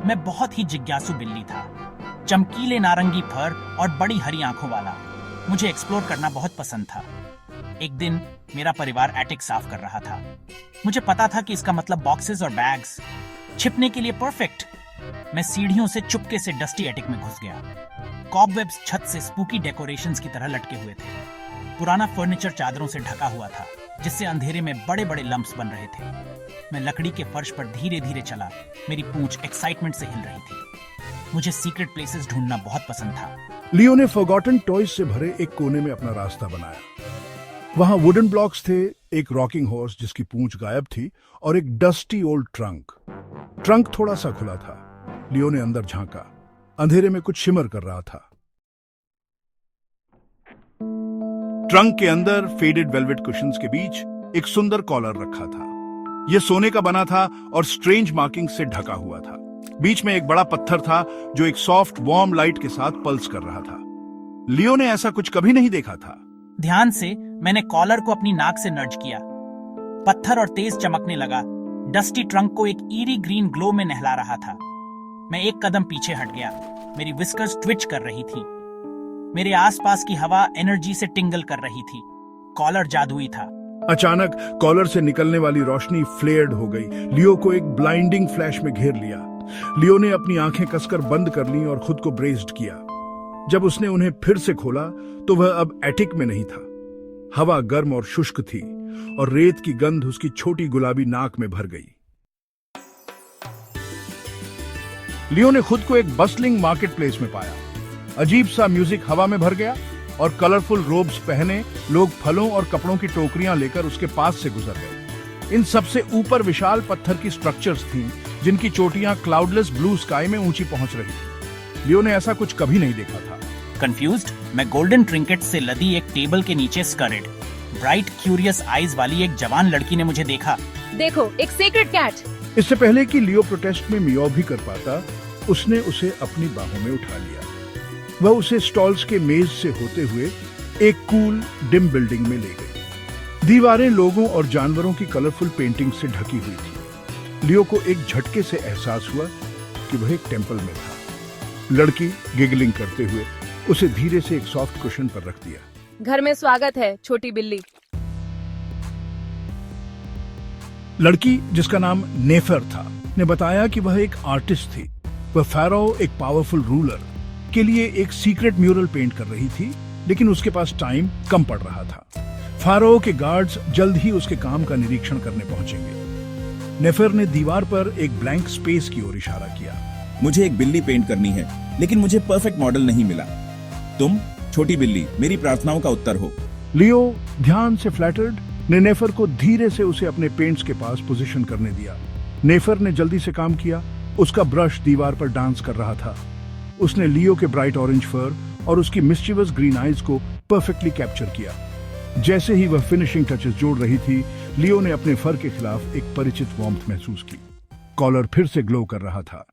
मैं बहुत ही जिज्ञासु बिल्ली था। चमकीले नारंगी फर और बड़ी हरी आंखों वाला। मुझे एक्सप्लोर करना बहुत पसंद था। एक दिन मेरा परिवार एटिक साफ कर रहा था। मुझे पता था कि इसका मतलब बॉक्सेस और बैग्स छिपने के लिए परफेक्ट। मैं सीढ़ियों से चुपके से डस्टी एटिक में घुस गया। कॉबवेब्स छत से स्पूकी डेकोरेशंस की तरह लटके हुए थे। पुराना फर्नीचर चादरों से ढका हुआ था, जिससे अंधेरे में बड़े बड़े लम्प्स बन रहे थे। मैं लकड़ी के फर्श पर धीरे धीरे चला। मेरी पूंछ एक्साइटमेंट से हिल रही थी। मुझे सीक्रेट प्लेसेस ढूंढना बहुत पसंद था। लियो ने फॉरगॉटन टॉयज से भरे एक कोने में अपना रास्ता बनाया। वहां वुडन ब्लॉक्स थे, एक रॉकिंग हॉर्स जिसकी पूंछ गायब थी और एक डस्टी ओल्ड ट्रंक। ट्रंक थोड़ा सा खुला था। लियो ने अंदर झांका। अंधेरे में कुछ शिमर कर रहा था। ट्रंक के अंदर फेडेड वेलवेट कुशन्स के बीच एक सुंदर कॉलर रखा था। यह सोने का बना था और स्ट्रेंज मार्किंग से ढका हुआ था। बीच में एक बड़ा पत्थर था जो एक सॉफ्ट वार्म लाइट के साथ पल्स कर रहा था। लियो ने ऐसा कुछ कभी नहीं देखा था। ध्यान से मैंने कॉलर को अपनी नाक से नर्ज किया। पत्थर और तेज चमकने लगा। डस्टी ट्रंक को एक ईरी ग्रीन ग्लो में नहला रहा था। मैं एक कदम पीछे हट गया। मेरी विस्कर्स ट्विच कर रही थी। मेरे आसपास की हवा एनर्जी से टिंगल कर रही थी। कॉलर जादुई था। अचानक कॉलर से निकलने वाली रोशनी फ्लेयर्ड हो गई। लियो को एक ब्लाइंडिंग फ्लैश में घेर लिया। लियो ने अपनी आंखें कसकर बंद कर लीं और खुद को ब्रेस्ड किया। जब उसने उन्हें फिर से खोला तो वह अब एटिक में नहीं था। हवा गर्म और शुष्क थी और रेत की गंध उसकी छोटी गुलाबी नाक में भर गई। लियो ने खुद को एक बस्लिंग मार्केट प्लेस में पाया। अजीब सा म्यूजिक हवा में भर गया और कलरफुल रोब्स पहने लोग फलों और कपड़ों की टोकरियां लेकर उसके पास से गुजर गए। इन सबसे ऊपर विशाल पत्थर की स्ट्रक्चर्स थीं, जिनकी चोटियां क्लाउडलेस ब्लू स्काई में ऊंची पहुंच रही थी। लियो ने ऐसा कुछ कभी नहीं देखा था। कंफ्यूज्ड, मैं गोल्डन ट्रिंकेट से लदी एक टेबल के नीचे स्कर्रेड। ब्राइट क्यूरियस आईज वाली एक जवान लड़की ने मुझे देखा। देखो, एक सीक्रेट कैट। इससे पहले कि लियो प्रोटेस्ट में मियाओ भी कर पाता, उसने उसे अपनी बाहों में उठा लिया। वह उसे स्टॉल्स के मेज से होते हुए एक कूल डिम बिल्डिंग में ले गई। दीवारें लोगों और जानवरों की कलरफुल पेंटिंग से ढकी हुई थी। लियो को एक झटके से एहसास हुआ कि वह एक टेंपल में था। लड़की गिगलिंग करते हुए उसे धीरे से एक सॉफ्ट कुशन पर रख दिया। घर में स्वागत है, छोटी बिल्ली। लड़की, जिसका नाम नेफर था, ने बताया कि वह एक आर्टिस्ट थी। वह फ़ाराओ, एक पावरफुल रूलर, के लिए एक सीक्रेट म्यूरल पेंट कर रही थी, लेकिन उसके पास टाइम कम पड़ रहा था। फ़ाराओ के गार्ड्स जल्द ही उसके काम का निरीक्षण करने पहुंचेंगे। नेफर ने दीवार पर एक ब्लैंक स्पेस की ओर इशारा किया। मुझे एक बिल्ली पेंट करनी है, लेकिन मुझे परफेक्ट मॉडल नहीं मिला। तुम, छोटी बिल्ली, मेरी प्रार्थनाओं का उत्तर हो। लियो, ध्यान से फ्लैटर्ड, ने नेफर को धीरे से उसे अपने पेंट्स के पास पोजीशन करने दिया। नेफर ने जल्दी से काम किया। उसका ब्रश दीवार पर डांस कर रहा था। उसने लियो के ब्राइट ऑरेंज फर और उसकी मिस्चीवस ग्रीन आईज को परफेक्टली कैप्चर किया। जैसे ही वह फिनिशिंग टचेस जोड़ रही थी, लियो ने अपने फर के खिलाफ एक परिचित वार्मथ महसूस की। कॉलर फिर से ग्लो कर रहा था।